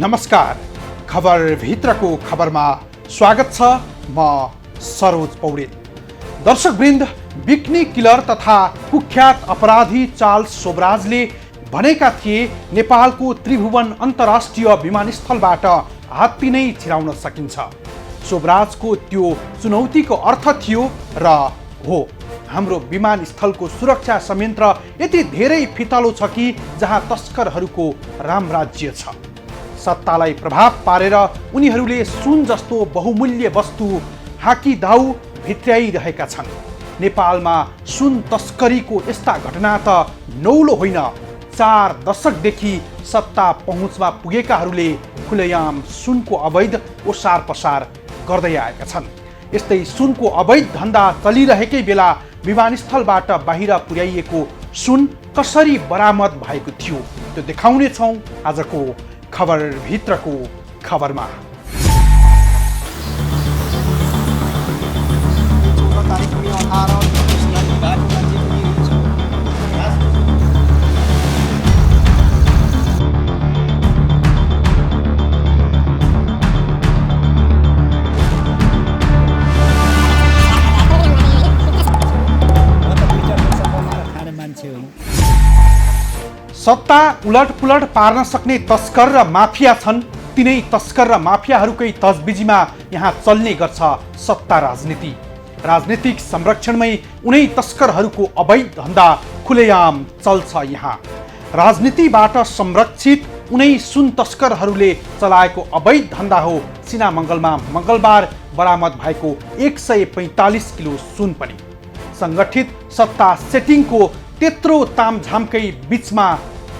नमस्कार, खबर भित्रको खबरमा स्वागत छ। म सरोज पौडेल। दर्शकवृन्द, बिक्नी किलर तथा कुख्यात अपराधी चार्ल्स सोब्राजले भनेका थिए नेपालको त्रिभुवन अन्तर्राष्ट्रिय विमानस्थलबाट हात्ती नै छिराउन सकिन्छ। सोब्राजको त्यो चुनौतीको अर्थ थियो र हो, हाम्रो विमानस्थलको सुरक्षा संयन्त्र यति धेरै फितलो छ कि जहाँ तस्करहरूको रामराज्य छ। सत्तालाई प्रभाव पारेर उनीहरूले सुन जस्तो बहुमूल्य वस्तु हाकिदाउ भित्र्याइरहेका छन्। नेपालमा सुन तस्करीको यस्ता घटना त नौलो होइन, 4 दशकदेखि सत्ता पहुँचमा पुगेकाहरूले खुलेआम सुनको अवैध ओसार पसार गर्दै आएका छन्। यस्तै सुनको अवैध धन्दा चलिरहेकै बेला विमानस्थलबाट बाहिर पुर्याइएको सुन कसरी बरामद भएको थियो त्यो देखाउने छौँ आजको खबर भित्रको खबरमा। सत्ता उलटपुलट पार्न सक्ने तस्कर र माफिया छन्। तिनै तस्कर र माफियाहरूकै तजबिजीमा यहाँ चल्ने गर्छ सत्ता राजनीति। राजनीतिक संरक्षणमै उनै तस्करहरूको अवैध धन्दा खुलेआम चल्छ यहाँ। राजनीतिबाट संरक्षित उनै सुन तस्करहरूले चलाएको अवैध धन्दा हो सिनामङ्गलमा मङ्गलबार बरामद भएको 145 किलो सुन पनि। सङ्गठित सत्ता सेटिङको त्यत्रो तामझामकै बीचमा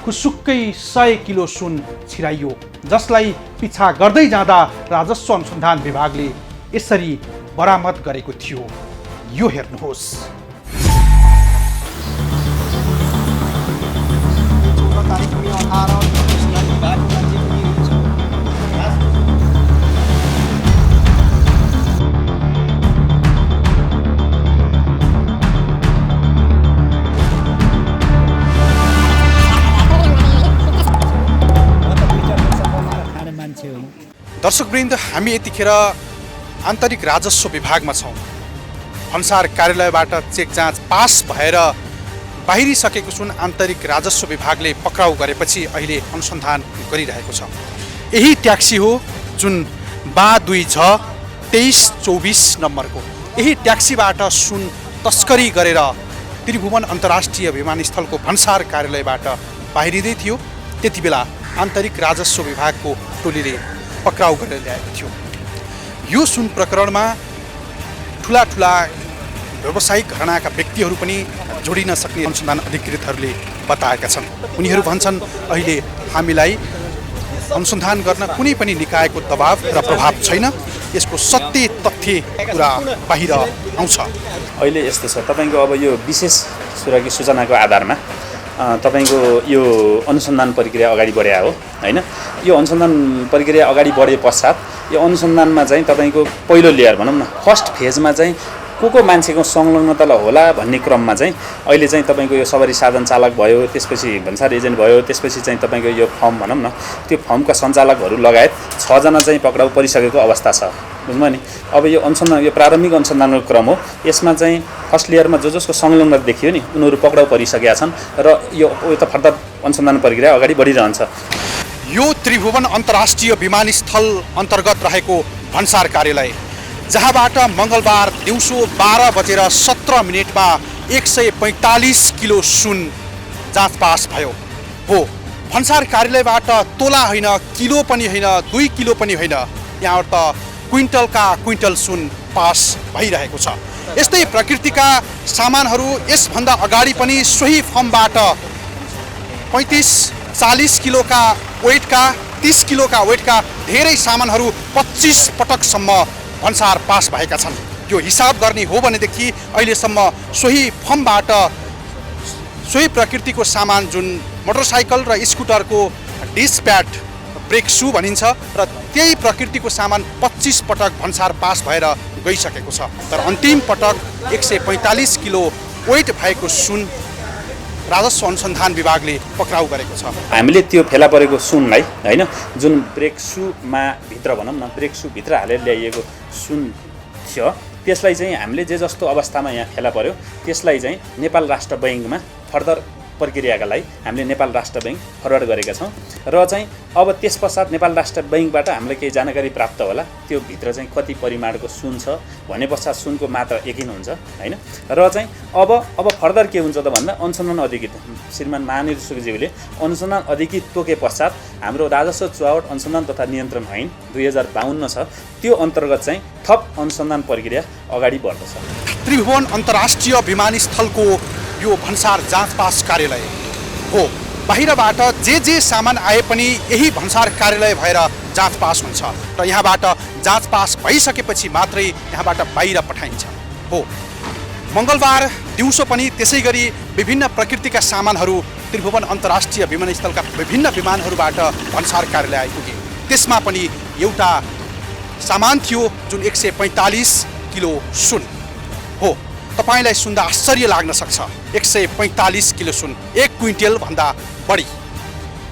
खुसुक्कै 100 किलो सुन छिराइयो, जसलाई पिछा गर्दै जाँदा राजस्व अनुसन्धान विभागले यसरी बरामद गरेको थियो। यो हेर्नुहोस्। दर्शकवृन्द, हामी यतिखेर आन्तरिक राजस्व विभागमा छौँ। भन्सार कार्यालयबाट चेक जाँच पास भएर बाहिरिसकेको सुन आन्तरिक राजस्व विभागले पक्राउ गरेपछि अहिले अनुसन्धान गरिरहेको छ। यही ट्याक्सी हो जुन बा2ज2324 नम्बरको। यही ट्याक्सीबाट सुन तस्करी गरेर त्रिभुवन अन्तर्राष्ट्रिय विमानस्थलको भन्सार कार्यालयबाट बाहिरिँदै थियो। त्यति बेला आन्तरिक राजस्व विभागको टोलीले पक्राउ गरेर ल्याएको थियो। यो सुन प्रकरणमा ठुला ठुला व्यावसायिक घरानाका व्यक्तिहरू पनि जोडिन सक्ने अनुसन्धान अधिकृतहरूले बताएका छन्। उनीहरू भन्छन् अहिले हामीलाई अनुसन्धान गर्न कुनै पनि निकायको दबाव र प्रभाव छैन। यसको सत्य तथ्य कुरा बाहिर आउँछ। अहिले यस्तो छ, तपाईँको अब यो विशेष सूचनाको आधारमा तपाईँको यो अनुसन्धान प्रक्रिया अगाडि बढ्या हो हैन। यो अनुसन्धान प्रक्रिया अगाडि बढे पश्चात यो अनुसन्धानमा चाहिँ तपाईँको पहिलो लेयर भनौँ न, फर्स्ट फेजमा चाहिँ को मान्छेको संलग्नता होला भन्ने क्रममा चाहिँ अहिले चाहिँ तपाईँको यो सवारी साधन चालक भयो, त्यसपछि भन्सार एजेन्ट भयो, त्यसपछि चाहिँ तपाईँको यो फर्म भनौँ न, त्यो फर्मका सञ्चालकहरू लगायत 6 जना चाहिँ पक्राउ परिसकेको अवस्था छ। बुझ्नुभयो नि। अब यो अनुसन्धान, यो प्रारम्भिक अनुसन्धानको क्रम हो। यसमा चाहिँ फर्स्ट लेयरमा जसको संलग्नता देखियो नि उनीहरू पक्राउ परिसकेका छन् र यो त फर्दर अनुसन्धान प्रक्रिया अगाडि बढिरहन्छ। यो त्रिभुवन अन्तर्राष्ट्रिय विमानस्थल अन्तर्गत रहेको भन्सार कार्यालय, जहाँबाट मङ्गलबार दिउँसो 12:17 145 किलो सुन जाँच पास भयो। हो, भन्सार कार्यालयबाट तोला होइन, किलो पनि होइन, 2 किलो पनि होइन, यहाँ त क्विन्टलका क्विन्टल सुन पास भइरहेको छ। यस्तै प्रकृतिका सामानहरू यसभन्दा अगाडि पनि सोही फर्मबाट 35-40 किलोका वेटका, 30 किलोका वेटका धेरै सामानहरू 25 पटकसम्म भन्सार पास भएका छन्। यो हिसाब गर्ने हो भनेदेखि अहिलेसम्म सोही फर्मबाट सोही प्रकृतिको सामान जुन मोटरसाइकल र स्कुटरको डिस्क प्याड, ब्रेक सू भनिन्छ, र त्यही प्रकृतिको सामान 25 पटक भन्सार पास भएर गइसकेको छ। तर अन्तिम पटक 145 किलो वेट भएको सुन राजस्व अनुसन्धान विभागले पक्राउ गरेको छ। हामीले त्यो फेला परेको सुनलाई होइन जुन ब्रेक सूमा भित्र भनौँ न ब्रेक सू भित्र हालेर ल्याइएको सुन थियो त्यसलाई चाहिँ हामीले जे जस्तो अवस्थामा यहाँ फेला पर्यो त्यसलाई चाहिँ नेपाल राष्ट्र बैङ्कमा फर्दर प्रक्रियाका लागि हामीले नेपाल राष्ट्र बैङ्क फरवर्ड गरेका छौँ र चाहिँ अब त्यस पश्चात नेपाल राष्ट्र बैङ्कबाट हामीलाई केही जानकारी प्राप्त होला त्यो भित्र चाहिँ कति परिमाणको सुन छ भने पश्चात सुनको मात्रा यकिन हुन्छ होइन र चाहिँ अब फर्दर के हुन्छ त भन्दा अनुसन्धान अधिकृत श्रीमान महानिर्देशकज्यूले अनुसन्धान अधिकृत तोके पश्चात हाम्रो राजस्व चुहावट अनुसन्धान तथा नियन्त्रण ऐन 2052 छ त्यो अन्तर्गत चाहिँ थप अनुसन्धान प्रक्रिया अगाडि बढ्दछ। त्रिभुवन अन्तर्राष्ट्रिय विमानस्थलको यो भन्सार जाँच पास कार्यालय हो। बाहिरबाट जे सामान आए पनि यही भन्सार कार्यालय भएर जाँच पास हुन्छ र यहाँबाट जाँच पास भइसकेपछि मात्रै यहाँबाट बाहिर पठाइन्छ हो। मङ्गलबार दिउँसो पनि त्यसै गरी विभिन्न प्रकृतिका सामानहरू त्रिभुवन अन्तर्राष्ट्रिय विमानस्थलका विभिन्न विमानहरूबाट भन्सार कार्यालय आइपुगे। त्यसमा पनि एउटा सामान थियो जुन 145 किलो सुन हो। तपाईलाई सुन्दा आश्चर्य लाग्न सक्छ 145 किलो सुन 1 क्विन्टल भन्दा बढी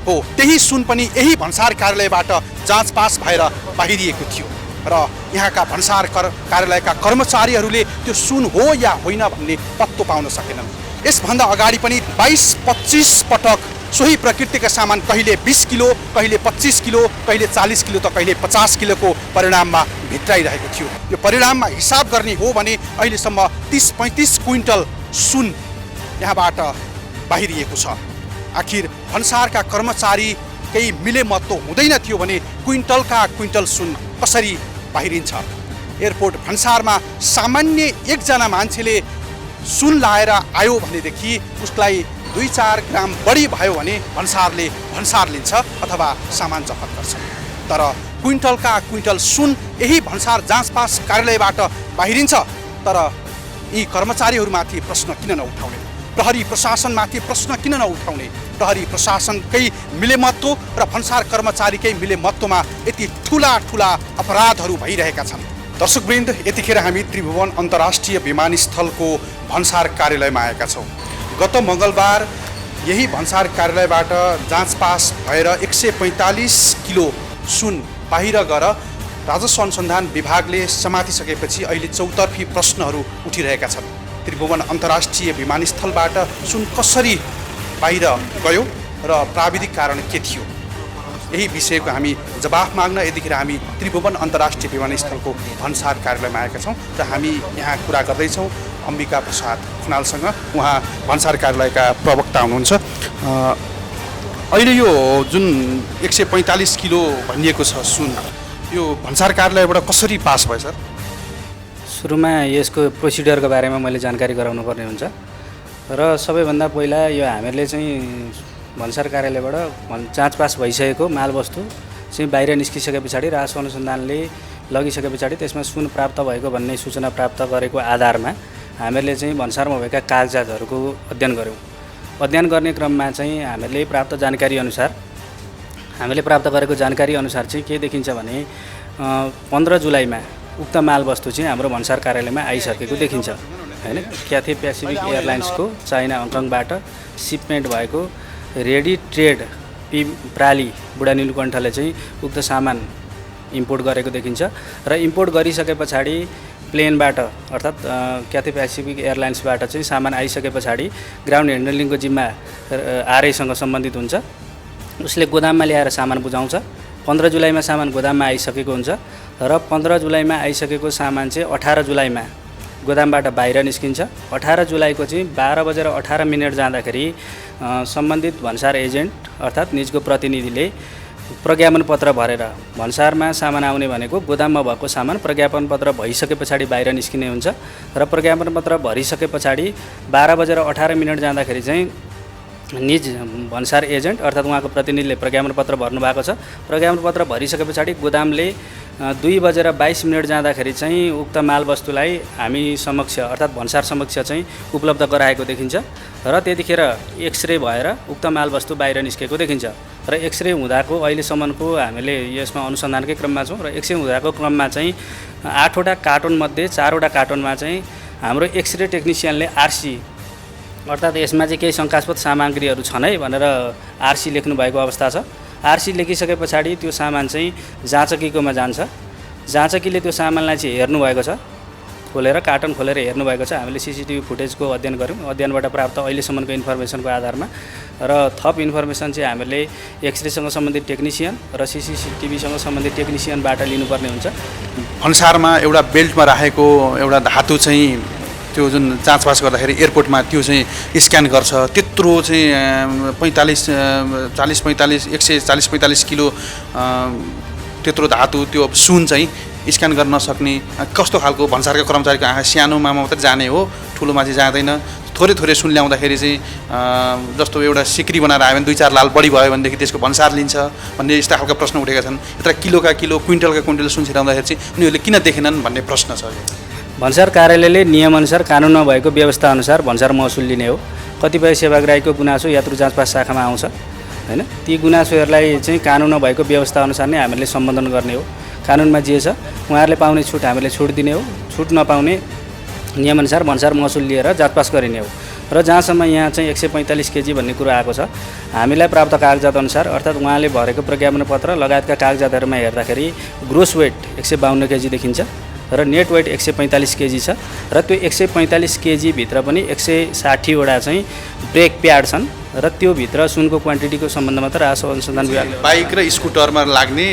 हो। त्यही सुन पनि यही भन्सार कार्यालयबाट जाँच पास भएर बाहिरिएको थियो र यहाँका भन्सार कार्यालयका कर्मचारीहरूले त्यो सुन हो या होइन भन्ने पत्तो पाउन सकेनन्। यसभन्दा अगाडि पनि 22-25 पटक सोही प्रकृतिका सामान कहिले 20 किलो कहिले 25 किलो कहिले 40 किलो त कहिले 50 किलोको परिणाममा भित्राइरहेको थियो। यो परिणाममा हिसाब गर्ने हो भने अहिलेसम्म 30-35 क्विन्टल सुन यहाँबाट बाहिरिएको छ। आखिर भन्सारका कर्मचारी केही मिलेमत्तो हुँदैन थियो भने क्विन्टलका क्विन्टल सुन कसरी बाहिरिन्छ? एयरपोर्ट भन्सारमा सामान्य एकजना मान्छेले सुन लाएर आयो भनेदेखि उसलाई 2-4 ग्राम बढी भयो भने भन्सार लिन्छ अथवा सामान जफत गर्छ। तर क्विन्टलका क्विन्टल सुन यही भन्सार जाँच पास कार्यालयबाट बाहिरिन्छ। तर यी कर्मचारीहरूमाथि प्रश्न किन नउठाउने? प्रहरी प्रशासनमाथि प्रश्न किन नउठाउने? प्रहरी प्रशासनकै मिलेमत्तो र भन्सार कर्मचारीकै मिलेमत्तोमा यति ठुला अपराधहरू भइरहेका छन्। दर्शकवृन्द, यतिखेर हामी त्रिभुवन अन्तर्राष्ट्रिय विमानस्थलको भन्सार कार्यालयमा आएका छौँ। गत मङ्गलबार यही भन्सार कार्यालयबाट जाँच पास भएर 145 किलो सुन बाहिर गएर राजस्व अनुसन्धान विभागले समातिसकेपछि अहिले चौतर्फी प्रश्नहरू उठिरहेका छन्। त्रिभुवन अन्तर्राष्ट्रिय विमानस्थलबाट सुन कसरी बाहिर गयो र प्राविधिक कारण के थियो? यही विषयको हामी जवाफ माग्न यतिखेर हामी त्रिभुवन अन्तर्राष्ट्रिय विमानस्थलको भन्सार कार्यालयमा आएका छौँ र हामी यहाँ कुरा गर्दैछौँ अम्बिका प्रसाद खनालसँग। उहाँ भन्सार कार्यालयका प्रवक्ता हुनुहुन्छ। अहिले यो जुन 145 किलो भनिएको छ सुन, यो भन्सार कार्यालयबाट कसरी पास भयो सर? सुरुमा यसको प्रोसिडियरको बारेमा मैले जानकारी गराउनु पर्ने हुन्छ र सबैभन्दा पहिला यो हामीहरूले चाहिँ भन्सार कार्यालयबाट जाँच पास भइसकेको मालवस्तु चाहिँ बाहिर निस्किसके पछाडि राजस्व अनुसन्धानले लगिसके पछाडि त्यसमा सुन प्राप्त भएको भन्ने सूचना प्राप्त गरेको आधारमा हामीहरूले चाहिँ भन्सारमा भएका कागजातहरूको अध्ययन गऱ्यौँ। अध्ययन गर्ने क्रममा चाहिँ हामीले प्राप्त गरेको जानकारी अनुसार चाहिँ के देखिन्छ भने 15 जुलाईमा उक्त मालवस्तु चाहिँ हाम्रो भन्सार कार्यालयमा आइसकेको देखिन्छ हैन। क्याथे पेसिफिक एयरलाइन्सको चाइना हङकङबाट सिपमेन्ट भएको रेडी ट्रेड प्राली बुढा नीलकण्ठले चाहिँ उक्त सामान इम्पोर्ट गरेको देखिन्छ र इम्पोर्ट गरिसके पछाडि प्लेनबाट अर्थात् क्याथे पेसिफिक एयरलाइन्सबाट चाहिँ सामान आइसके पछाडि ग्राउन्ड ह्यान्डलिङको जिम्मा आरआईसँग सम्बन्धित हुन्छ। उसले गोदाममा ल्याएर सामान बुझाउँछ। 15 जुलाईमा सामान गोदाममा आइसकेको हुन्छ र 15 जुलाईमा आइसकेको सामान चाहिँ 18 जुलाईमा गोदामबाट बाहिर निस्किन्छ। 18 जुलाईको चाहिँ 12:18 जाँदाखेरि सम्बन्धित भन्सार एजेन्ट अर्थात् निजको प्रतिनिधिले प्रज्ञापन पत्र भरेर भन्सारमा सामान आउने भनेको गोदाममा भएको सामान प्रज्ञापन पत्र भइसके पछाडि बाहिर निस्किने हुन्छ र प्रज्ञापन पत्र भरिसके पछाडि 12:18 जाँदाखेरि चाहिँ निज भन्सार एजेन्ट अर्थात् उहाँको प्रतिनिधिले प्रज्ञापन पत्र भर्नुभएको छ। प्रज्ञापन पत्र भरिसके पछाडि गोदामले 2:22 जाँदाखेरि चाहिँ उक्त मालवस्तुलाई हामी समक्ष अर्थात् भन्सार समक्ष चाहिँ उपलब्ध गराएको देखिन्छ र त्यतिखेर एक्सरे भएर उक्त मालवस्तु बाहिर निस्केको देखिन्छ र एक्सरे हुँदाको अहिलेसम्मको हामीले यसमा अनुसन्धानकै क्रममा छौँ र एक्सरे हुँदाको क्रममा चाहिँ 8वटा कार्टुन मध्ये 4वटा कार्टुनमा चाहिँ हाम्रो एक्सरे टेक्निसियनले आरसी अर्थात् यसमा चाहिँ केही शङ्कास्पद सामग्रीहरू छन् है भनेर आरसी लेख्नु भएको अवस्था छ। आरसी लेखिसके पछाडि त्यो सामान चाहिँ जाँचकीकोमा जान्छ। जाँचकीले त्यो सामानलाई चाहिँ हेर्नुभएको छ, खोलेर कार्टन खोलेर हेर्नुभएको छ। हामीले सिसिटिभी फुटेजको अध्ययन गऱ्यौँ। अध्ययनबाट प्राप्त अहिलेसम्मको इन्फर्मेसनको आधारमा र थप इन्फर्मेसन चाहिँ हामीले एक्सरेसँग सम्बन्धित टेक्निसियन र सिसिटिभीसँग सम्बन्धित टेक्निसियनबाट लिनुपर्ने हुन्छ। भन्सारमा एउटा बेल्टमा राखेको एउटा धातु चाहिँ त्यो जुन जाँचबास गर्दाखेरि एयरपोर्टमा त्यो चाहिँ स्क्यान गर्छ, त्यत्रो चाहिँ 140-45 किलो त्यत्रो धातु, त्यो सुन चाहिँ स्क्यान गर्न नसक्ने कस्तो खालको भन्सारका कर्मचारीको आँखा सानोमा मात्रै जाने हो, ठुलोमा चाहिँ जाँदैन। थोरै थोरै सुन ल्याउँदाखेरि चाहिँ जस्तो एउटा सिक्री बनाएर आयो भने 2-4 लाल बढी भयो भनेदेखि त्यसको भन्सार लिन्छ भन्ने यस्ता खालका प्रश्न उठेका छन्। यत्र किलोका किलो क्विन्टलका क्विन्टल सुन छिराउँदाखेरि चाहिँ उनीहरूले किन देखेनन् भन्ने प्रश्न छ। भन्सार कार्यालयले नियमअनुसार कानुनमा भएको व्यवस्थाअनुसार भन्सार महसुल लिने हो। कतिपय सेवाग्राहीको गुनासो यात्रु जाँचपास शाखामा आउँछ हैन, ती गुनासोहरूलाई चाहिँ कानुनमा भएको व्यवस्थाअनुसार नै हामीले सम्बोधन गर्ने हो। कानुनमा जे छ उहाँहरूले पाउने छुट हामीले छुट दिने हो, छुट नपाउने नियमअनुसार भन्सार महसुल लिएर जाँचपास गरिने हो। र जहाँसम्म यहाँ चाहिँ 145 केजी भन्ने कुरो आएको छ, हामीलाई प्राप्त कागजात अनुसार अर्थात् उहाँले भरेको प्रज्ञापन पत्र लगायतका कागजातहरूमा हेर्दाखेरि ग्रोस वेट 152 केजी देखिन्छ र नेट वेट 145 केजी छ। र त्यो 145 केजीभित्र पनि 160वटा चाहिँ ब्रेक प्याड छन् र त्यो भित्र सुनको क्वान्टिटीको सम्बन्धमा त राजस्व अनुसन्धान विभागले बाइक र स्कुटरमा लाग्ने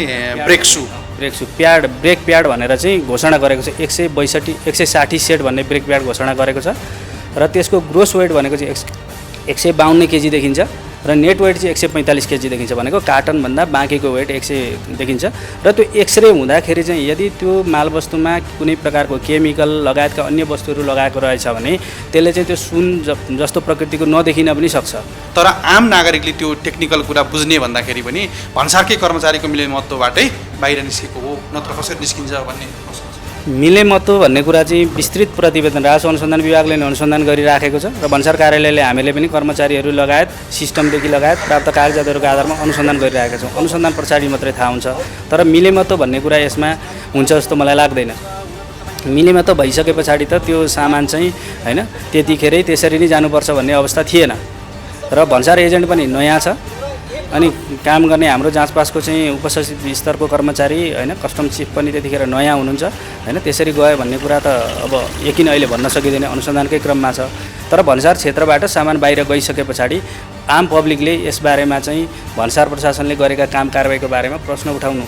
ब्रेक सु ब्रेक प्याड भनेर चाहिँ घोषणा गरेको छ। 160 सेट भन्ने ब्रेक प्याड घोषणा गरेको छ र त्यसको ग्रोस वेट भनेको चाहिँ 152 केजी देखिन्छ र नेट वेट चाहिँ 145 केजी देखिन्छ। भनेको कार्टनभन्दा बाँकीको वेट 100 देखिन्छ। र त्यो एक्सरे हुँदाखेरि चाहिँ यदि त्यो मालवस्तुमा कुनै प्रकारको केमिकल लगायतका अन्य वस्तुहरू लगाएको रहेछ भने त्यसले चाहिँ त्यो सुन जस्तो प्रकृतिको नदेखिन पनि सक्छ। तर आम नागरिकले त्यो टेक्निकल कुरा बुझ्ने भन्दाखेरि पनि भन्सारकै कर्मचारीको मिलेमत्वबाटै बाहिर निस्केको हो, नत्र कसरी निस्किन्छ भन्ने मिलेमत्व भन्ने कुरा चाहिँ विस्तृत प्रतिवेदन राजस्व अनुसन्धान विभागले नै अनुसन्धान गरिराखेको छ र भन्सार कार्यालयले हामीले पनि कर्मचारीहरू लगायत सिस्टमदेखि लगायत प्राप्त कागजातहरूको आधारमा अनुसन्धान गरिरहेका छौँ। अनुसन्धान पछाडि मात्रै थाहा हुन्छ। तर मिलेमत्व भन्ने कुरा यसमा हुन्छ जस्तो मलाई लाग्दैन। मिलेमत्व भइसके पछाडि त त्यो सामान चाहिँ हैन त्यतिखेरै त्यसरी नै जानुपर्छ भन्ने अवस्था थिएन। र भन्सार एजेन्ट पनि नयाँ छ अनि काम गर्ने हाम्रो जाँचपासको चाहिँ उपसचिव स्तरको कर्मचारी हैन कस्टम चिफ पनि त्यतिखेर नयाँ हुनुहुन्छ हैन। त्यसरी गयो भन्ने कुरा त अब यकिन अहिले भन्न सकिँदैन, अनुसन्धानकै क्रममा छ। तर भन्सार क्षेत्रबाट सामान बाहिर गइसके पछाडि आम पब्लिकले यसबारेमा चाहिँ भन्सार प्रशासनले गरेका काम कारबाहीको बारेमा प्रश्न उठाउनु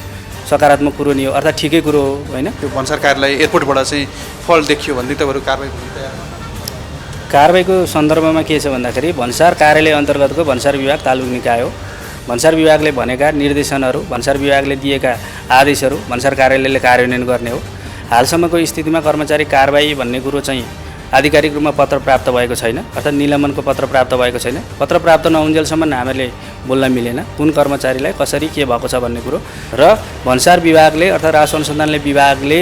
सकारात्मक कुरो नि हो, अर्थात् ठिकै कुरो हो हैन। त्यो भन्सार कार्यालय एयरपोर्टबाट चाहिँ फल देखियो भने तपाईँहरू कारबाहीको सन्दर्भमा के छ भन्दाखेरि भन्सार कार्यालय अन्तर्गतको भन्सार विभाग तालुक निकाय हो। भन्सार विभागले भनेका निर्देशनहरू, भन्सार विभागले दिएका आदेशहरू भन्सार कार्यालयले कार्यान्वयन गर्ने हो। हालसम्मको स्थितिमा कर्मचारी कारबाही भन्ने कुरो चाहिँ आधिकारिक रूपमा पत्र प्राप्त भएको छैन, अर्थात् निलम्बनको पत्र प्राप्त भएको छैन। पत्र प्राप्त नहुन्जेलसम्म हामीले बोल्न मिलेन कुन कर्मचारीलाई कसरी के भएको छ भन्ने कुरो। र भन्सार विभागले अर्थात् राजस्व अनुसन्धानले विभागले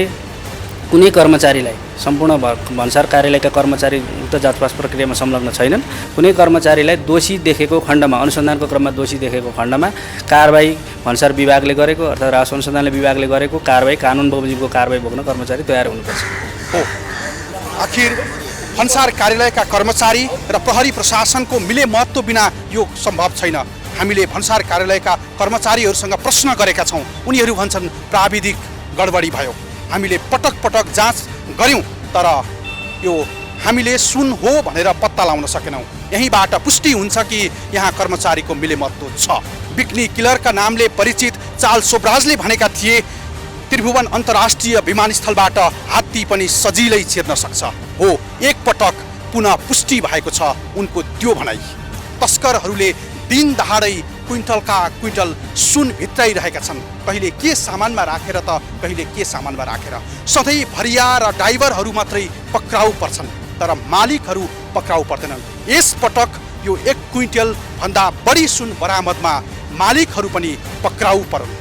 कुनै कर्मचारीलाई सम्पूर्ण भन्सार कार्यालयका कर्मचारी उक्त जाँचपास प्रक्रियामा संलग्न छैनन्। कुनै कर्मचारीलाई दोषी देखेको खण्डमा, अनुसन्धानको क्रममा दोषी देखेको खण्डमा कारबाही भन्सार विभागले गरेको अर्थात् राजस्व अनुसन्धानले विभागले गरेको कारबाही कानुन बमोजिमको कारबाही भोग्न कर्मचारी तयार हुनुपर्छ। हो आखिर भन्सार कार्यालयका कर्मचारी र प्रहरी प्रशासनको मिलेमत्व बिना यो सम्भव छैन। हामीले भन्सार कार्यालयका कर्मचारीहरूसँग प्रश्न गरेका छौँ, उनीहरू भन्छन् प्राविधिक गडबडी भयो। हामीले पटक पटक जाँच गऱ्यौँ तर यो हामीले सुन हो भनेर पत्ता लगाउन सकेनौँ। यहीँबाट पुष्टि हुन्छ कि यहाँ कर्मचारीको मिलेमत्व छ। बिक्नी किलरका नामले परिचित चार्ल्स सोब्राजले भनेका थिए त्रिभुवन अन्तर्राष्ट्रिय विमानस्थलबाट हात्ती पनि सजिलै छिर्न सक्छ। हो, एकपटक पुनः पुष्टि भएको छ उनको त्यो भनाइ। तस्करहरूले दिन दहाडै क्विन्टलका क्विन्टल सुन भित्राइरहेका छन्, कहिले के सामानमा राखेर त कहिले के सामानमा राखेर। सधैँ भरिया र ड्राइभरहरू मात्रै पक्राउ पर्छन् तर मालिकहरू पक्राउ पर्दैनन्। यसपटक यो 1 क्विन्टल भन्दा बढी सुन बरामदमा मालिकहरू पनि पक्राउ परन्।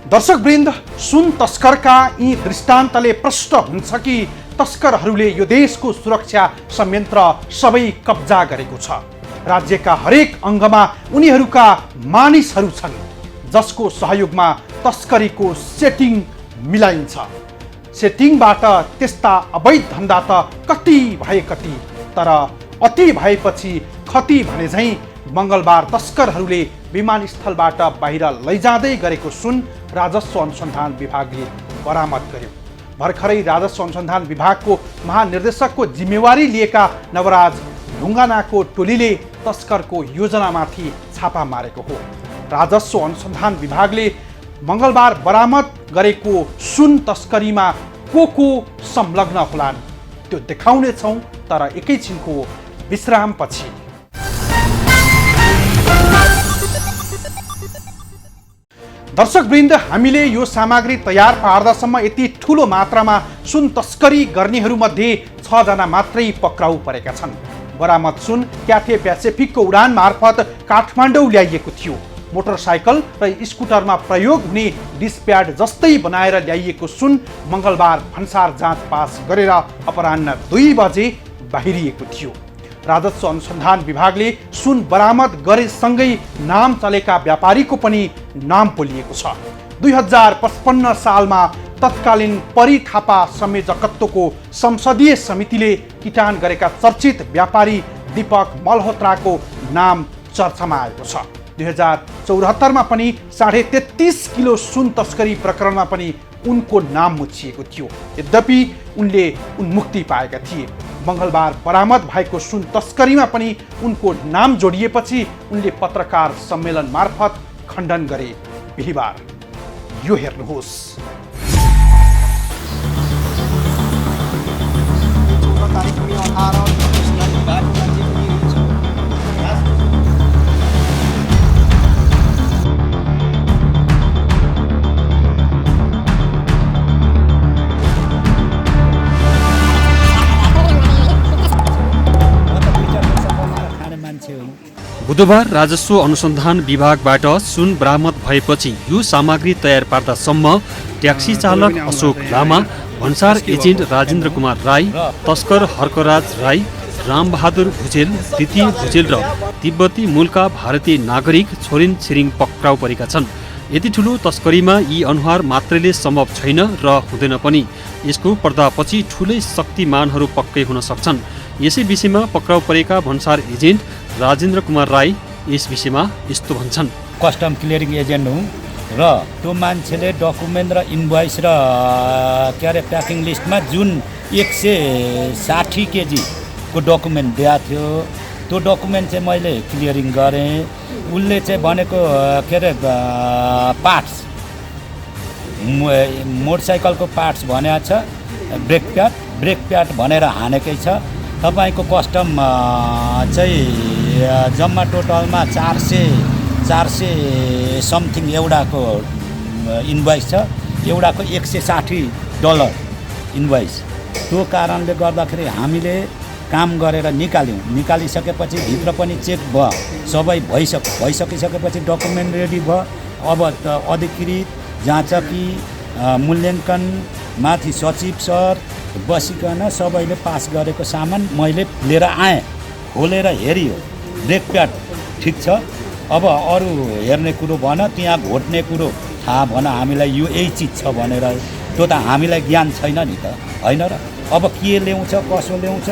दर्शकवृन्द, सुन तस्करका यी दृष्टान्तले प्रष्ट हुन्छ कि तस्करहरूले यो देशको सुरक्षा संयन्त्र सबै कब्जा गरेको छ। राज्यका हरेक अङ्गमा उनीहरूका मानिसहरू छन् जसको सहयोगमा तस्करीको सेटिङ मिलाइन्छ। सेटिङबाट त्यस्ता अवैध धन्दा त कति भए कति, तर अति भएपछि खती भने झैँ मङ्गलबार तस्करहरूले विमानस्थलबाट बाहिर लैजाँदै गरेको सुन राजस्व अनुसन्धान विभागले बरामद गर्यो। भर्खरै राजस्व अनुसन्धान विभागको महानिर्देशकको जिम्मेवारी लिएका नवराज ढुङ्गानाको टोलीले तस्करको योजनामाथि छापा मारेको हो। राजस्व अनुसन्धान विभागले मङ्गलबार बरामद गरेको सुन तस्करीमा को संलग्न होलान् त्यो देखाउनेछौँ, तर एकैछिनको विश्रामपछि। दर्शकवृन्द, हामीले यो सामग्री तयार पार्दासम्म यति ठुलो मात्रामा सुन तस्करी गर्नेहरूमध्ये 6 जना मात्रै पक्राउ परेका छन्। बरामद सुन क्याथे प्यासिफिकको उडान मार्फत काठमाडौँ ल्याइएको थियो। मोटरसाइकल र स्कुटरमा प्रयोग हुने डिस्प्याड जस्तै बनाएर ल्याइएको सुन मङ्गलबार भन्सार जाँच पास गरेर अपराह्न 2 बजे बाहिरिएको थियो। राजस्व अनुसन्धान विभागले सुन बरामद गरेसँगै नाम चलेका व्यापारीको पनि नाम पोलिएको छ। 2055 सालमा तत्कालीन परी थापा संयोजकत्वको संसदीय समितिले किटान गरेका चर्चित व्यापारी दीपक मल्होत्राको नाम चर्चामा आएको छ। 2074 पनि 33.5 किलो सुन तस्करी प्रकरणमा पनि उनको नाम मुछिएको थियो। यद्यपि उनले उन्मुक्ति पाएका थिए। मङ्गलबार बरामद भएको सुन तस्करीमा पनि उनको नाम जोडिएपछि उनले पत्रकार सम्मेलन मार्फत खण्डन गरे। बिहिबार यो हेर्नुहोस्। बुधबार राजस्व अनुसन्धान विभागबाट सुन बरामद भएपछि यो सामग्री तयार पार्दासम्म ट्याक्सी चालक अशोक लामा, भन्सार एजेन्ट राजेन्द्र कुमार राई, तस्कर हर्कराज राई, रामबहादुर भुजेल, द्वितीय भुजेल र तिब्बती मूलका भारतीय नागरिक छोरिन छिरिङ पक्राउ परेका छन्। यति ठुलो तस्करीमा यी अनुहार मात्रैले सम्भव छैन र हुँदैन पनि। यसको पर्दापछि ठुलै शक्तिमानहरू पक्कै हुन सक्छन्। यसै विषयमा पक्राउ परेका भन्सार एजेन्ट राजेन्द्र कुमार राई यस विषयमा यस्तो भन्छन्। कस्टम क्लियरिङ एजेन्ट हुँ र त्यो मान्छेले डकुमेन्ट र इन्भोइस र प्याकिङ लिस्टमा जुन 160 केजीको डकुमेन्ट दिएको थियो त्यो डकुमेन्ट चाहिँ मैले क्लियरिङ गरेँ। उसले चाहिँ भनेको पार्ट्स मोटरसाइकलको पार्ट्स भनेको छ, ब्रेक प्याड भनेर हानेकै छ। तपाईँको कस्टम चाहिँ जम्मा टोटलमा 400 समथिङ एउटाको इन्भोइस छ, एउटाको $160 इन्भोइस। त्यो कारणले गर्दाखेरि हामीले काम गरेर निकालिसकेपछि भित्र पनि चेक भयो, सबै भइसकिसकेपछि डकुमेन्ट रेडी भयो। अब अधिकृत जाँचकी मूल्याङ्कन माथि सचिव सर बसिकन सबैले पास गरेको सामान मैले लिएर आएँ। खोलेर हेरियो, ब्रेक प्याड ठिक छ। अब अरू हेर्ने कुरो भन, त्यहाँ घोट्ने कुरो थाहा भन हामीलाई यो यही चिज छ भनेर। त्यो त हामीलाई ज्ञान छैन नि त, होइन र? अब के ल्याउँछ कसो ल्याउँछ,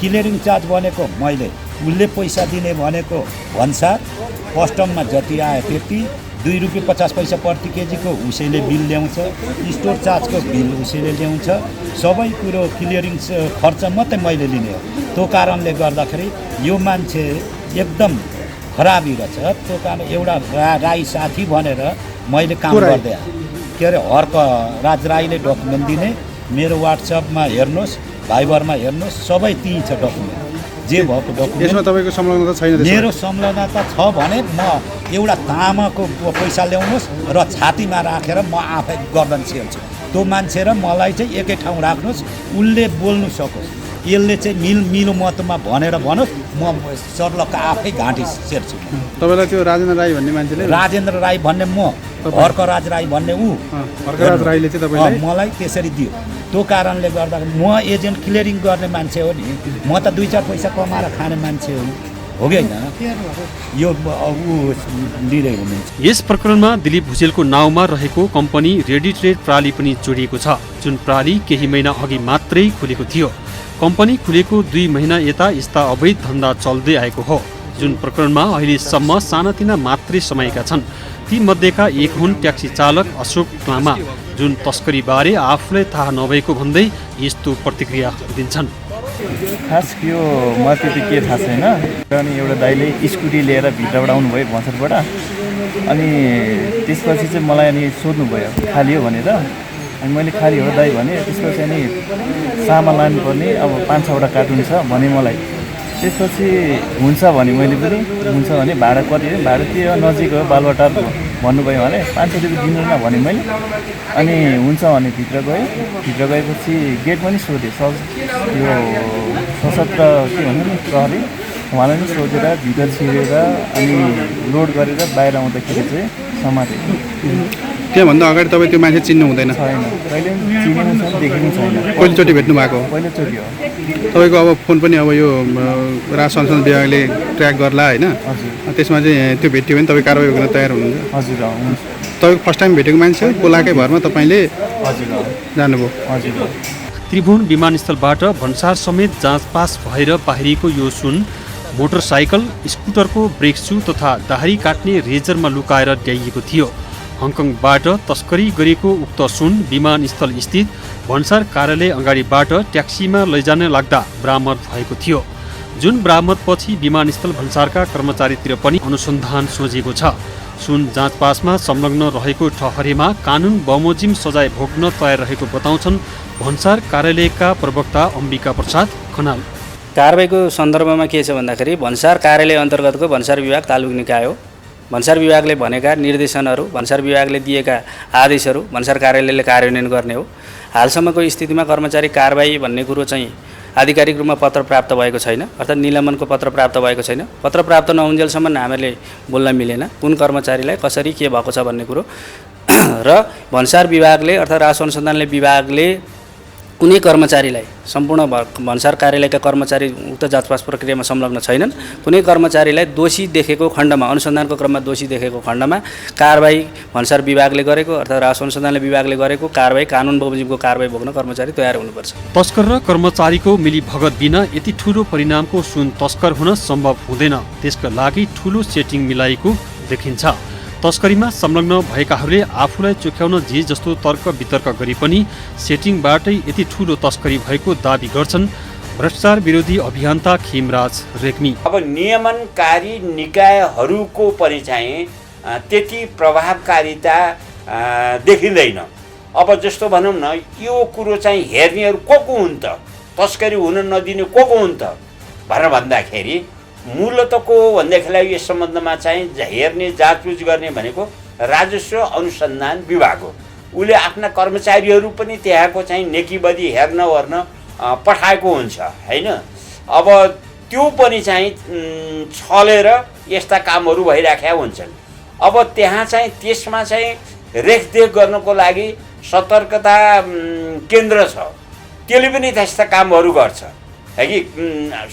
क्लियरिङ चार्ज भनेको मैले, उसले पैसा दिने भनेको भन्सार, कस्टममा जति आयो त्यति, ₹2.50 प्रति केजीको उसैले बिल ल्याउँछ, स्टोर चार्जको बिल उसैले ल्याउँछ। सबै कुरो क्लियरिङ खर्च मात्रै मैले लिने हो। त्यो कारणले गर्दाखेरि यो मान्छे एकदम खराबी रहेछ। त्यो कारण एउटा राई साथी भनेर मैले काम गर्दै आएँ। हर्क राज राईले डकुमेन्ट दिने, मेरो वाट्सएपमा हेर्नुहोस्, भाइबरमा हेर्नुहोस्, सबै त्यही छ डकुमेन्ट। जे भएको डकुमेन्ट। यसमा तपाईँको संलग्नता छैन? मेरो संलग्नता छ भने म एउटा तामाको पैसा ल्याउनुहोस् र छातीमा राखेर म आफै गर्दन सेल्छु। त्यो मान्छे र मलाई चाहिँ एकै ठाउँ राख्नुहोस्, उसले बोल्नु सकोस्। यसले चाहिँ मिलो मतमा भनेर भनोस् म सर्लक्क आफै घाँटी सेर्छु। तपाईँलाई त्यो राजेन्द्र राई भन्ने मान्छेले राजेन्द्र राई भन्ने म, हर्कराज राई भन्ने ऊ, हर्कराज राईले चाहिँ तपाईँलाई मलाई त्यसरी दियो। त्यो कारणले गर्दा म एजेन्ट क्लियरिङ गर्ने मान्छे हो नि, म त 2-4 पैसा कमाएर खाने मान्छे हो कि होइन? यो ऊ लिँदै हुनुहुन्छ। यस प्रकरणमा दिलीप भुजेलको नाउँमा रहेको कम्पनी रेडी ट्रेड प्राली पनि जोडिएको छ, जुन प्राली केही महिना अघि मात्रै खुलेको थियो। कम्पनी खुलेको 2 महिना यता यस्ता अवैध धन्दा चल्दै आएको हो, जुन प्रकरणमा अहिलेसम्म सानातिना मात्रै समाएका छन्। ती मध्येका एक हुन् ट्याक्सी चालक अशोक लामा, जुन तस्करीबारे आफूलाई थाहा नभएको भन्दै यस्तो प्रतिक्रिया दिन्छन्। खास यो मलाई त्यति के थाहा छैन। अनि एउटा दाइले स्कुटी लिएर भित्रबाट आउनुभयो भन्छरबाट, अनि त्यसपछि चाहिँ मलाई अनि सोध्नुभयो खाली हो भनेर। अनि मैले खाली हो दाइ भने। त्यसपछि अनि सामान लानुपर्ने अब 5-6वटा कार्टुन छ भने मलाई। त्यसपछि हुन्छ भने मैले पनि हुन्छ भने भाडा कति हो, भाडा त्यो नजिक हो बालुवाटार भन्नुभयो भने 500 रुपियाँ दिनु न भने मैले। अनि हुन्छ भने भित्र गएँ। भित्र गएपछि गेट पनि सोधेँ, यो सशस्त्र के भन्नु नि प्रहरी, उहाँलाई पनि सोधेर भित्र छिरेर अनि लोड गरेर बाहिर आउँदाखेरि चाहिँ समातेँ। त्योभन्दा अगाडि तपाईँ त्यो मान्छे चिन्नु हुँदैन? छैन, कहिले पनि चिनेको छैन, देखेको छैन। पहिलोचोटि भेट्नु भएको? पहिलोचोटि हो। तपाईँको अब फोन पनि अब यो राज संरक्षण विभागले ट्र्याक गर्ला होइन? हजुर। त्यसमा चाहिँ त्यो भेट्यो भने तपाईँ कारवाही गर्न तयार हुनुहुन्छ? हजुर हुन्छ। तपाईँको फर्स्ट टाइम भेटेको मान्छे बोलाएकै भरमा तपाईँले हजुर जानुभयो? हजुर। त्रिभुवन विमानस्थलबाट भन्सार समेत जाँच पास भएर बाहिरिएको यो सुन मोटरसाइकल, स्कुटरको ब्रेक सू तथा दाह्री काट्ने रेजरमा लुकाएर ल्याइएको थियो। हङकङबाट तस्करी गरेको उक्त सुन विमानस्थल स्थित भन्सार कार्यालय अगाडिबाट ट्याक्सीमा लैजान लाग्दा बरामद भएको थियो, जुन बरामदपछि विमानस्थल भन्सारका कर्मचारीतिर पनि अनुसन्धान सोझेको छ। सुन जाँचपासमा संलग्न रहेको ठहरेमा कानुन बमोजिम सजाय भोग्न तयार रहेको बताउँछन् भन्सार कार्यालयका प्रवक्ता अम्बिका प्रसाद खनाल। कारबाहीको सन्दर्भमा के छ भन्दाखेरि भन्सार कार्यालय अन्तर्गतको भन्सार विभाग तालुक निकाय हो। भन्सार विभागले भनेका निर्देशनहरू, भन्सार विभागले दिएका आदेशहरू भन्सार कार्यालयले कार्यान्वयन गर्ने हो। हालसम्मको स्थितिमा कर्मचारी कारबाही भन्ने कुरो चाहिँ आधिकारिक रूपमा पत्र प्राप्त भएको छैन, अर्थात् निलम्बनको पत्र प्राप्त भएको छैन। पत्र प्राप्त नहुन्जेलसम्म हामीले बोल्न मिलेन कुन कर्मचारीलाई कसरी के भएको छ भन्ने कुरो। र भन्सार विभागले अर्थात् राजस्व अनुसन्धानले विभागले कुनै कर्मचारीलाई, सम्पूर्ण भन्सार कार्यालयका कर्मचारी उक्त जाँचपास प्रक्रियामा संलग्न छैनन्, कुनै कर्मचारीलाई दोषी देखेको खण्डमा, अनुसन्धानको क्रममा दोषी देखेको खण्डमा कारबाही भन्सार विभागले गरेको अर्थात् राजस्व अनुसन्धानले विभागले गरेको कारबाही कानुन बमोजिमको कारबाही भोग्न कर्मचारी तयार हुनुपर्छ। तस्कर र कर्मचारीको मिलीभगत बिना यति ठुलो परिणामको सुन तस्कर हुन सम्भव हुँदैन। त्यसका लागि ठुलो सेटिङ मिलाएको देखिन्छ। तस्करीमा संलग्न भएकाहरूले आफूलाई चुक्याउन जे जस्तो तर्क वितर्क गरी पनि सेटिङबाटै यति ठुलो तस्करी भएको दाबी गर्छन् भ्रष्टाचार विरोधी अभियन्ता खेमराज रेग्मी। अब नियमनकारी निकायहरूको पनि चाहिँ त्यति प्रभावकारिता देखिँदैन। अब जस्तो भनौँ न, यो कुरो चाहिँ हेर्नेहरू को हुन् त, तस्करी हुन नदिने को हुन् त भनेर भन्दाखेरि मूलत को भन्दाखेरिलाई यस सम्बन्धमा चाहिँ हेर्ने जाँचबुझ गर्ने भनेको राजस्व अनुसन्धान विभाग हो। उसले आफ्ना कर्मचारीहरू पनि त्यहाँको चाहिँ नेकीबदी हेर्न ओर्न पठाएको हुन्छ होइन। अब त्यो पनि चाहिँ छलेर यस्ता कामहरू भइराखेका हुन्छन्। अब त्यहाँ चाहिँ त्यसमा चाहिँ रेखदेख गर्नको लागि सतर्कता केन्द्र छ, त्यसले पनि त्यस्ता कामहरू गर्छ है कि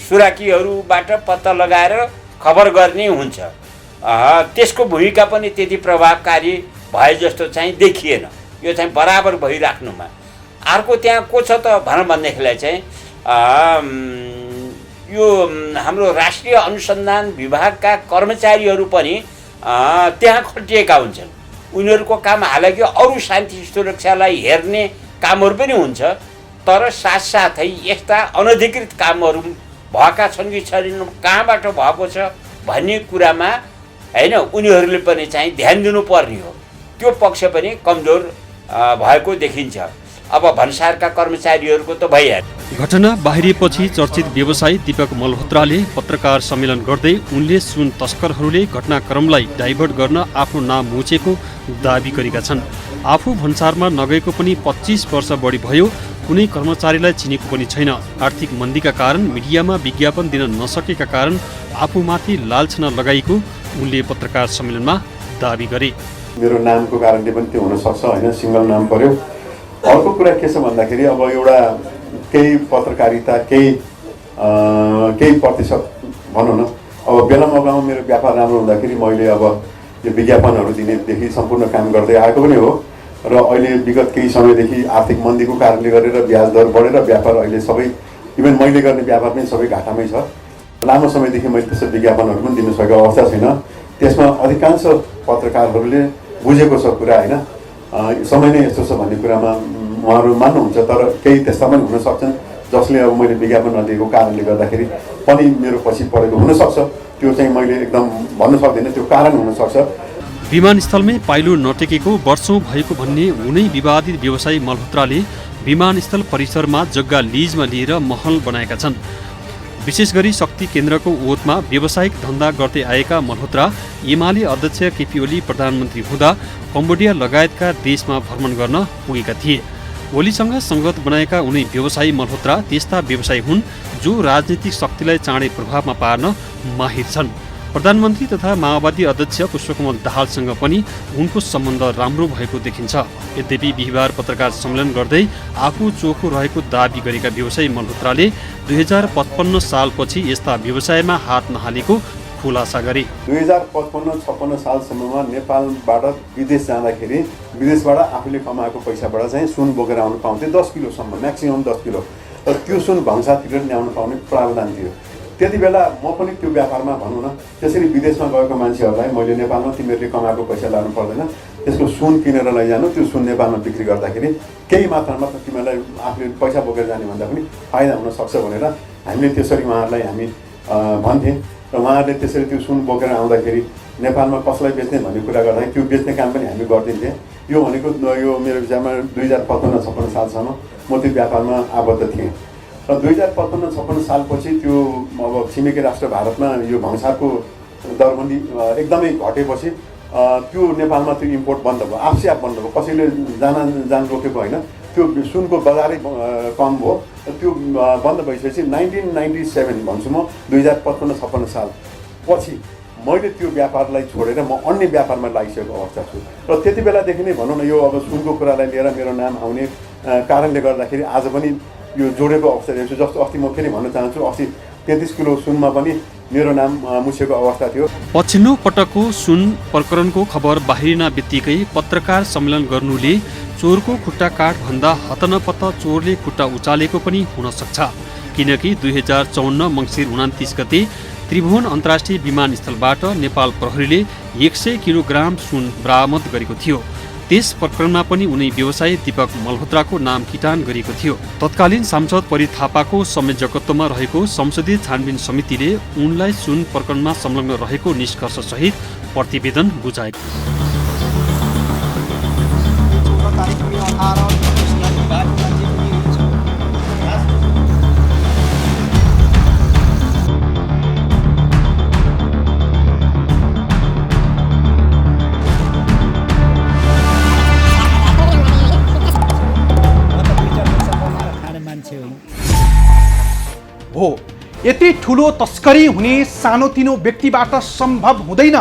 सुराकीहरूबाट पत्ता लगाएर खबर गर्ने हुन्छ। त्यसको भूमिका पनि त्यति प्रभावकारी भए जस्तो चाहिँ देखिएन, यो चाहिँ बराबर भइराख्नुमा। अर्को त्यहाँ को छ त भनौँ भन्दाखेरिलाई चाहिँ यो हाम्रो राष्ट्रिय अनुसन्धान विभागका कर्मचारीहरू पनि त्यहाँ खटिएका हुन्छन्। उनीहरूको काम हालाकि अरू शान्ति सुरक्षालाई हेर्ने कामहरू पनि हुन्छ, तर साथसाथै यस्ता अनधिकृत कामहरू भएका छन् कि छैनन्, कहाँबाट भएको छ भन्ने कुरामा होइन उनीहरूले पनि चाहिँ ध्यान दिनुपर्ने हो। त्यो पक्ष पनि कमजोर भएको देखिन्छ। अब भन्सारका कर्मचारीहरूको त भइहाल्यो। घटना बाहिरिएपछि चर्चित व्यवसायी दीपक मल्होत्राले पत्रकार सम्मेलन गर्दै उनले सुन तस्करहरूले घटनाक्रमलाई डाइभर्ट गर्न आफ्नो नाम मुछेको दाबी गरेका छन्। आफू भन्सारमा नगएको पनि 25 वर्ष बढी भयो, कुनै कर्मचारीलाई चिनेको पनि छैन। आर्थिक मन्दीका कारण मिडियामा विज्ञापन दिन नसकेका कारण आफूमाथि लालछना लगाएको उनले पत्रकार सम्मेलनमा दाबी गरे। मेरो नामको कारणले पनि त्यो हुनसक्छ होइन, सिङ्गल नाम पर्यो। अर्को कुरा के छ भन्दाखेरि अब एउटा केही पत्रकारिता केही प्रतिशत भनौँ न, अब बेला मौकामा मेरो व्यापार राम्रो हुँदाखेरि मैले अब यो विज्ञापनहरू दिनेदेखि सम्पूर्ण काम गर्दै आएको पनि हो र अहिले विगत केही समयदेखि आर्थिक मन्दीको कारणले गरेर ब्याज दर बढेर व्यापार अहिले सबै इभन मैले गर्ने व्यापार पनि सबै घाटामै छ। लामो समयदेखि मैले त्यस्तो विज्ञापनहरू पनि दिन सकेको अवस्था छैन। त्यसमा अधिकांश पत्रकारहरूले बुझेको छ कुरा होइन, समय नै यस्तो छ भन्ने कुरामा उहाँहरू मान्नुहुन्छ। तर केही त्यस्ता पनि हुन सक्छन् जसले अब मैले विज्ञापन नदिएको कारणले गर्दाखेरि पनि मेरो पछि परेको हुनसक्छ। त्यो चाहिँ मैले एकदम भन्न सक्दिनँ, त्यो कारण हुनसक्छ। विमानस्थलमै पाइलो नटेकेको वर्षौं भएको भन्ने उनै विवादित व्यवसायी मल्होत्राले विमानस्थल परिसरमा जग्गा लिजमा लिएर महल बनाएका छन्। विशेष गरी शक्ति केन्द्रको ओतमा व्यावसायिक धन्दा गर्दै आएका मल्होत्रा एमाले अध्यक्ष केपी ओली प्रधानमन्त्री हुँदा कम्बोडिया लगायतका देशमा भ्रमण गर्न पुगेका थिए। ओलीसँग सङ्गत बनाएका उनी व्यवसायी मल्होत्रा त्यस्ता व्यवसायी हुन् जो राजनीतिक शक्तिलाई चाँडै प्रभावमा पार्न माहिर छन्। प्रधानमन्त्री तथा माओवादी अध्यक्ष पुष्पकमल दाहालसँग पनि उनको सम्बन्ध राम्रो भएको देखिन्छ। यद्यपि बिहिबार पत्रकार सम्मेलन गर्दै आफू चोखो रहेको दाबी गरेका व्यवसायी मल्होत्राले 2055 सालपछि यस्ता व्यवसायमा हात नहालेको खुलासा गरे। 2055-56 सालसम्ममा नेपालबाट विदेश जाँदाखेरि विदेशबाट आफूले कमाएको पैसाबाट चाहिँ सुन बोकेर आउनु पाउँथे 10 किलोसम्म, म्याक्सिमम 10 किलो। र त्यो सुन भंसातिर ल्याउनु पाउने प्रावधान थियो। त्यति बेला म पनि त्यो व्यापारमा भनौँ न, त्यसरी विदेशमा गएको मान्छेहरूलाई मैले नेपालमा तिमीहरूले कमाएको पैसा लानु पर्दैन, त्यसको सुन किनेर लैजानु, त्यो सुन नेपालमा बिक्री गर्दाखेरि केही मात्रामा त तिमीलाई आफूले पैसा बोकेर जाने भन्दा पनि फाइदा हुनसक्छ भनेर हामीले त्यसरी उहाँहरूलाई हामी भन्थेँ। र उहाँहरूले त्यसरी त्यो सुन बोकेर आउँदाखेरि नेपालमा कसलाई बेच्ने भन्ने कुरा गर्दाखेरि त्यो बेच्ने काम पनि हामी गरिदिन्थेँ। यो भनेको यो मेरो विचारमा 2055-56 सालसम्म म त्यो व्यापारमा आबद्ध थिएँ। र 2055-56 सालपछि त्यो अब छिमेकी राष्ट्र भारतमा यो भंसारको दरबन्दी एकदमै घटेपछि त्यो नेपालमा त्यो इम्पोर्ट बन्द भयो, आफसे आफ बन्द भयो। कसैले जान रोकेको होइन, त्यो सुनको बजारै कम भयो। त्यो बन्द भइसकेपछि 1997 भन्छु म 2055-56 साल पछि मैले त्यो व्यापारलाई छोडेर म अन्य व्यापारमा लागिसकेको अवस्था छु। र त्यति बेलादेखि नै भनौँ न यो अब सुनको कुरालाई लिएर मेरो नाम आउने कारणले गर्दाखेरि आज पनि यो जोडेको अवस्था हेर्छु। जस्तो अस्ति म फेरि भन्न चाहन्छु, अस्ति 33 किलो सुनमा पनि मेरो नाम मुछेको अवस्था थियो। पछिल्लो पटकको सुन प्रकरणको खबर बाहिरिन बित्तिकै पत्रकार सम्मेलन गर्नुले चोरको खुट्टा काट भन्दा हतनपत्त चोरले खुट्टा उचालेको पनि हुन सक्छ। किनकि 2054 मङ्सिर 29 गते त्रिभुवन अन्तर्राष्ट्रिय विमानस्थलबाट नेपाल प्रहरीले 100 किलोग्राम सुन बरामद गरेको थियो। त्यस प्रकरणमा पनि उनी व्यवसायी दीपक मल्होत्राको नाम किटान गरिएको थियो। तत्कालीन सांसद परी थापाको संयोजकत्वमा रहेको संसदीय छानबिन समितिले उनलाई सुन प्रकरणमा संलग्न रहेको निष्कर्षसहित प्रतिवेदन बुझाएको। हो यति ठुलो तस्करी हुने सानोतिनो व्यक्तिबाट सम्भव हुँदैन।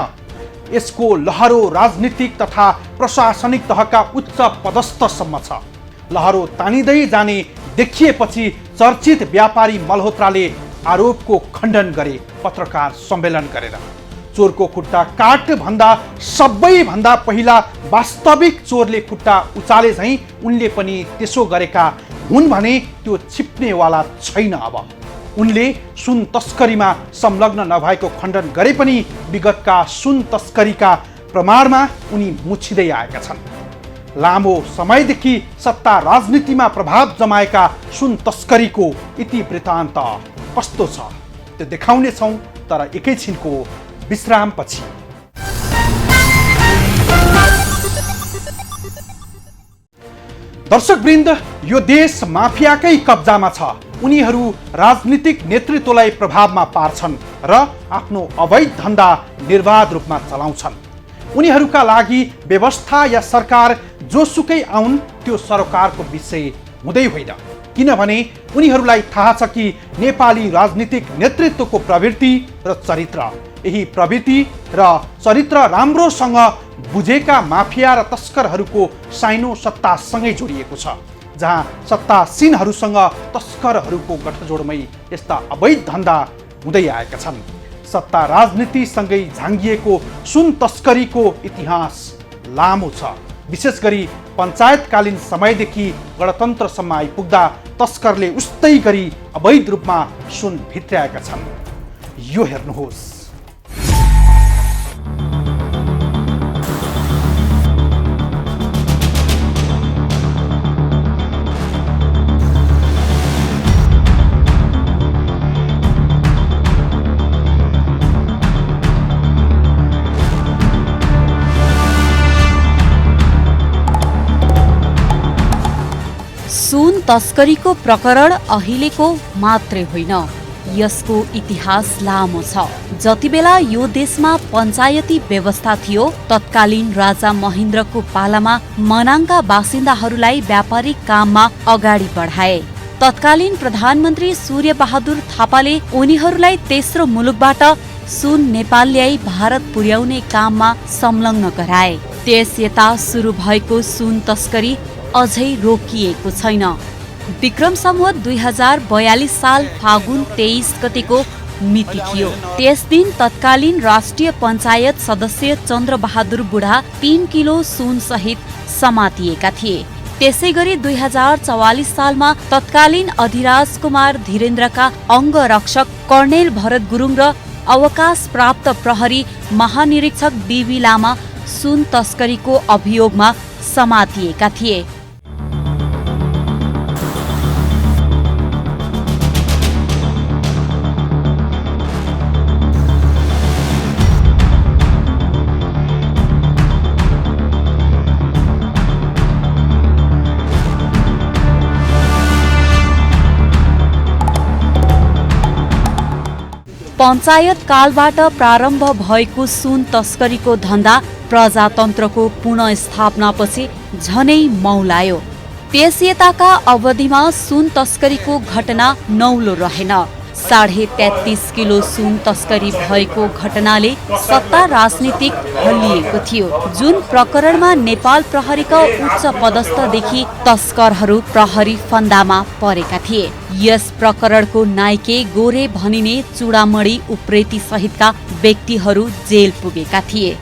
यसको लहरो राजनीतिक तथा प्रशासनिक तहका उच्च पदस्थसम्म छ। लहरो तानिँदै जाने देखिएपछि चर्चित व्यापारी मल्होत्राले आरोपको खण्डन गरे पत्रकार सम्मेलन गरेर। चोरको खुट्टा काट भन्दा सबैभन्दा पहिला वास्तविक चोरले खुट्टा उचाले झैँ उनले पनि त्यसो गरेका हुन् भने त्यो छिप्नेवाला छैन। अब उनले सुन तस्करीमा संलग्न नभएको खण्डन गरे पनि विगतका सुन तस्करीका प्रमाणमा उनी मुछिँदै आएका छन्। लामो समयदेखि सत्ता राजनीतिमा प्रभाव जमाएका सुन तस्करीको इतिवृत्तान्त कस्तो छ त्यो देखाउनेछौँ, तर एकैछिनको विश्रामपछि। दर्शकवृन्द, यो देश माफियाकै कब्जामा छ। उनीहरू राजनीतिक नेतृत्वलाई प्रभावमा पार्छन् र आफ्नो अवैध धन्दा निर्वाध रूपमा चलाउँछन्। उनीहरूका लागि व्यवस्था या सरकार जोसुकै आउन् त्यो सरकारको विषय हुँदै होइन। किनभने उनीहरूलाई थाहा छ कि नेपाली राजनीतिक नेतृत्वको प्रवृत्ति र चरित्र, यही प्रवृत्ति र चरित्र राम्रोसँग बुझेका माफिया र तस्करहरूको साइनो सत्तासँगै जोडिएको छ, जहाँ सत्तासीनहरूसँग तस्करहरूको गठजोडमै यस्ता अवैध धन्दा हुँदै आएका छन्। सत्ता राजनीतिसँगै झाङ्गिएको सुन तस्करीको इतिहास लामो छ। विशेष गरी पञ्चायतकालीन समयदेखि गणतन्त्रसम्म आइपुग्दा तस्करले उस्तै गरी अवैध रूपमा सुन भित्र्याएका छन्। यो हेर्नुहोस्। सुन तस्करीको प्रकरण अहिलेको मात्रै होइन, यसको इतिहास लामो छ। जतिबेला यो देशमा पञ्चायती व्यवस्था थियो, तत्कालीन राजा महेन्द्रको पालामा मनाङका बासिन्दाहरूलाई व्यापारिक काममा अगाडि बढाए। तत्कालीन प्रधानमन्त्री सूर्यबहादुर थापाले उनीहरूलाई तेस्रो मुलुकबाट सुन नेपाल ल्याई भारत पुर्याउने काममा संलग्न गराए। त्यस यता सुरु भएको सुन तस्करी अझै रोकिएको छैन। विक्रम सम्वत 2042 साल फागुन 23 गतेको मिति थियो। त्यस दिन तत्कालीन राष्ट्रिय पञ्चायत सदस्य चन्द्रबहादुर बुढा 3 किलो सुन सहित समातिएका थिए। त्यसै गरी 2044 सालमा तत्कालीन अधिराज कुमार धीरेन्द्रका अङ्गरक्षक कर्णेल भरत गुरुङ र अवकाश प्राप्त प्रहरी महानिरीक्षक डीबी लामा सुन तस्करीको अभियोगमा समातिएका थिए। पञ्चायत कालबाट प्रारम्भ भएको सुन तस्करीको धन्दा प्रजातन्त्रको पुनःस्थापनापछि झनै मौलायो। त्यस यताका अवधिमा सुन तस्करीको घटना नौलो रहेन। 33.5 किलो सुन तस्करी भएको घटनाले सत्ता राजनीतिक हल्लिएको थियो, जुन प्रकरणमा नेपाल प्रहरीका उच्च पदस्थदेखि तस्करहरू प्रहरी फन्दामा परेका थिए। यस प्रकरणको नाइके गोरे भनिने चुडामणी उप्रेती सहितका व्यक्तिहरू जेल पुगेका थिए।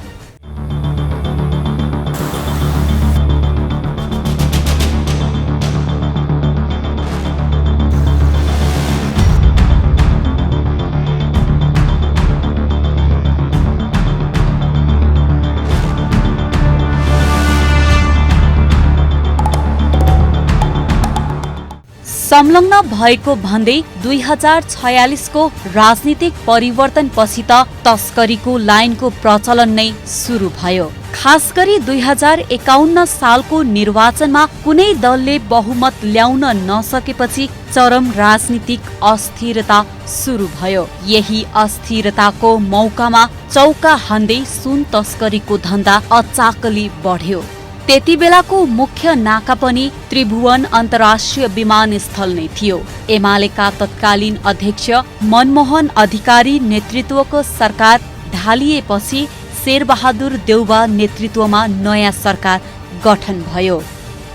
संलग्न भएको भन्दै 2046 को राजनीतिक परिवर्तनपछि त तस्करीको लाइनको प्रचलन नै सुरु भयो। खास गरी 2051 सालको निर्वाचनमा कुनै दलले बहुमत ल्याउन नसकेपछि चरम राजनीतिक अस्थिरता सुरु भयो। यही अस्थिरताको मौकामा चौका हान्दै सुन तस्करीको धन्दा अचाकली बढ्यो। त्यति बेलाको मुख्य नाका पनि त्रिभुवन अन्तर्राष्ट्रिय विमानस्थल नै थियो। एमालेका तत्कालीन अध्यक्ष मनमोहन अधिकारी नेतृत्वको सरकार ढालिएपछि शेरबहादुर देउबा नेतृत्वमा नयाँ सरकार गठन भयो।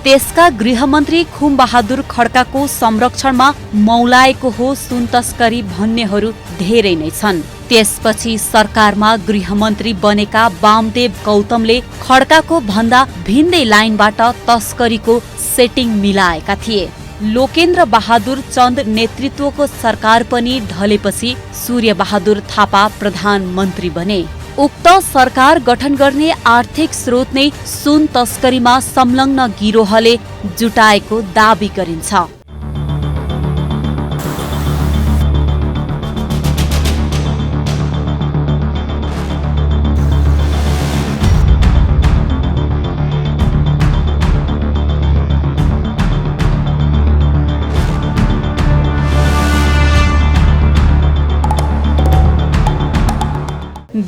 त्यसका गृहमन्त्री खुमबहादुर खड्काको संरक्षणमा मौलाएको हो सुन तस्करी भन्नेहरू धेरै नै छन्। त्यसपछि सरकारमा गृहमन्त्री बनेका वामदेव गौतमले खड्काको भन्दा भिन्दै लाइनबाट तस्करीको सेटिङ मिलाएका थिए। लोकेन्द्र बहादुर चन्द नेतृत्वको सरकार पनि ढलेपछि सूर्यबहादुर थापा प्रधानमन्त्री बने। उक्त सरकार गठन गर्ने आर्थिक स्रोत नै सुन तस्करीमा संलग्न गिरोहले जुटाएको दाबी गरिन्छ।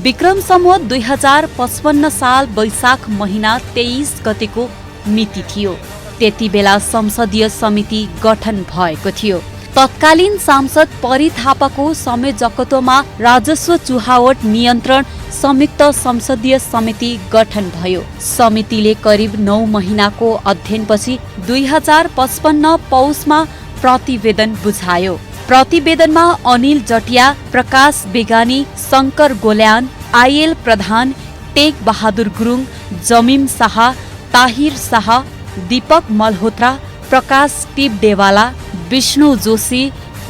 विक्रम सम्वत 2055 साल वैशाख महिना 23 गतेको मिति थियो। त्यतिबेला संसदीय समिति गठन भएको थियो। तत्कालीन सांसद परी थापाको संयोजकत्वमा राजस्व चुहावट नियन्त्रण संयुक्त संसदीय समिति गठन भयो। समितिले करिब 9 महिनाको अध्ययनपछि 2055 पौषमा प्रतिवेदन बुझायो। प्रतिवेदनमा अनिल जटिया, प्रकाश बेगानी, शंकर गोल्यान, आइएल प्रधान, टेक बहादुर गुरुङ, जमिम शाह, ताहिर शाह, दीपक मल्होत्रा, प्रकाश टिपडेवाला, विष्णु जोशी,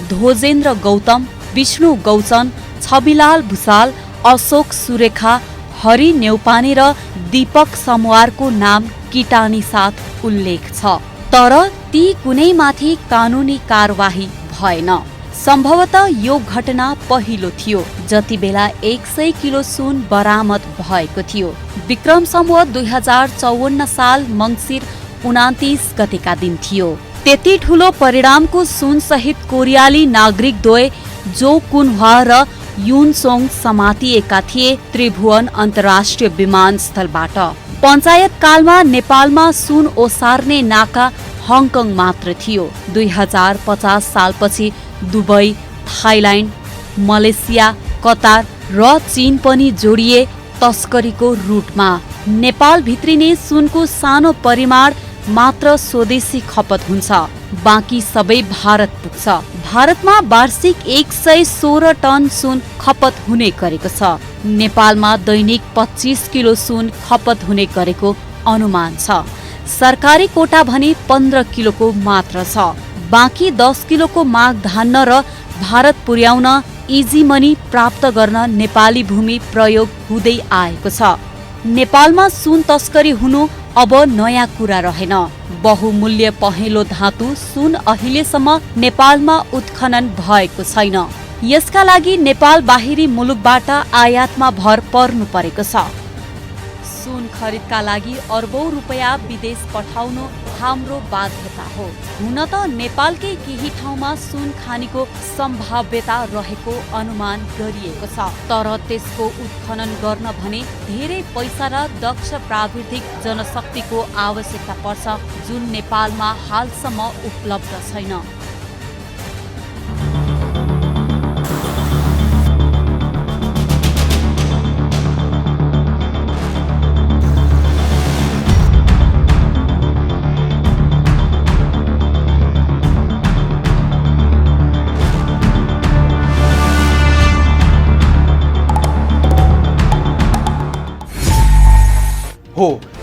ध्वजेन्द्र गौतम, विष्णु गौचन, छविलाल भुसाल, अशोक सुरेखा, हरि नेउपाने र दीपक समवारको नाम किटानी साथ उल्लेख छ। तर ती कुनैमाथि कानुनी कारवाही भएन। सम्भवतः यो घटना पहिलो थियो जति बेला 100 किलो सुन बरामद भएको थियो। विक्रम सम्वत 2054 साल मङ्सिर 29 गतेका दिन थियो। त्यति ठूलो परिणामको सुन सहित कोरियाली नागरिक द्वय जो कुनह्वा र युनसोङ समातिएका थिए त्रिभुवन अन्तर्राष्ट्रिय विमानस्थलबाट। पञ्चायत कालमा नेपालमा सुन ओसार्ने नाका हङकङ मात्र थियो। 2050 सालपछि दुबई, थाइल्यान्ड, मलेसिया, कतार र चीन पनि जोडिए तस्करीको रूटमा। नेपाल भित्रिने सुनको सानो परिमाण मात्र स्वदेशी खपत हुन्छ, बाँकी सबै भारत पुग्छ। भारतमा वार्षिक 116 टन सुन खपत हुने गरेको छ। नेपालमा दैनिक 25 किलो सुन खपत हुने गरेको अनुमान छ। सरकारी कोटा भने 15 किलोको मात्र छ। बाँकी 10 किलोको माग धान्न र भारत पुर्याउन इजी मनी प्राप्त गर्न नेपाली भूमि प्रयोग हुँदै आएको छ। नेपालमा सुन तस्करी हुनु अब नयाँ कुरा रहेन। बहुमूल्य पहेँलो धातु सुन अहिलेसम्म नेपालमा उत्खनन भएको छैन। यसका लागि नेपाल बाहिरी मुलुकबाट आयातमा भर पर्नु परेको छ। सुन खरिदका लागि अर्बौं रुपैयाँ विदेश पठाउनु हाम्रो बाध्यता हो। हुन त नेपालकै केही ठाउँमा सुन खानीको सम्भाव्यता रहेको अनुमान गरिएको छ। तर त्यसको उत्खनन गर्न भने धेरै पैसा र दक्ष प्राविधिक जनशक्तिको आवश्यकता पर्छ, जुन नेपालमा हालसम्म उपलब्ध छैन।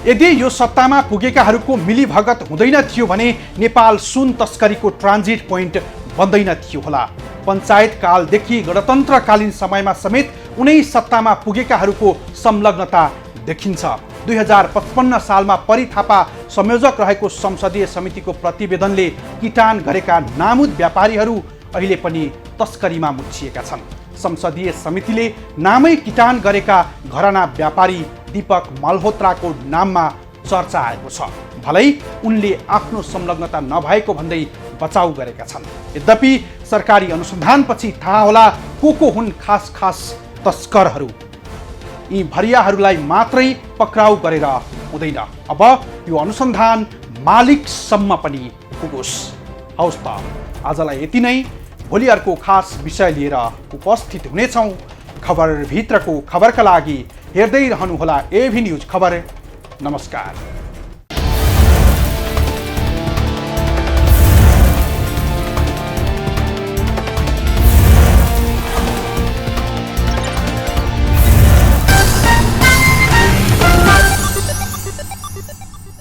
यदि यो सत्तामा पुगेकाहरूको मिलीभगत हुँदैन थियो भने नेपाल सुन तस्करीको ट्रान्जिट पोइन्ट बन्दैन थियो होला। पञ्चायत कालदेखि गणतन्त्रकालीन समयमा समेत उनै सत्तामा पुगेकाहरूको संलग्नता देखिन्छ। 2055 सालमा परी थापा संयोजक रहेको संसदीय समितिको प्रतिवेदनले किटान गरेका नामुद व्यापारीहरू अहिले पनि तस्करीमा मुछिएका छन्। संसदीय समितिले नामै किटान गरेका घराना व्यापारी दीपक मल्होत्राको नाममा चर्चा आएको छ। भलै उनले आफ्नो संलग्नता नभएको भन्दै बचाउ गरेका छन्। यद्यपि सरकारी अनुसन्धानपछि थाहा होला को हुन् खास तस्करहरू। यी भरियाहरूलाई मात्रै पक्राउ गरेर हुँदैन, अब यो अनुसन्धान मालिकसम्म पनि पुगोस्। हौस् त, आजलाई यति नै। भोलि अर्को खास विषय लिएर उपस्थित हुनेछौँ। खबर भित्रको खबरका लागि हेर्दै रहनुहोला एभी न्युज खबर। नमस्कार।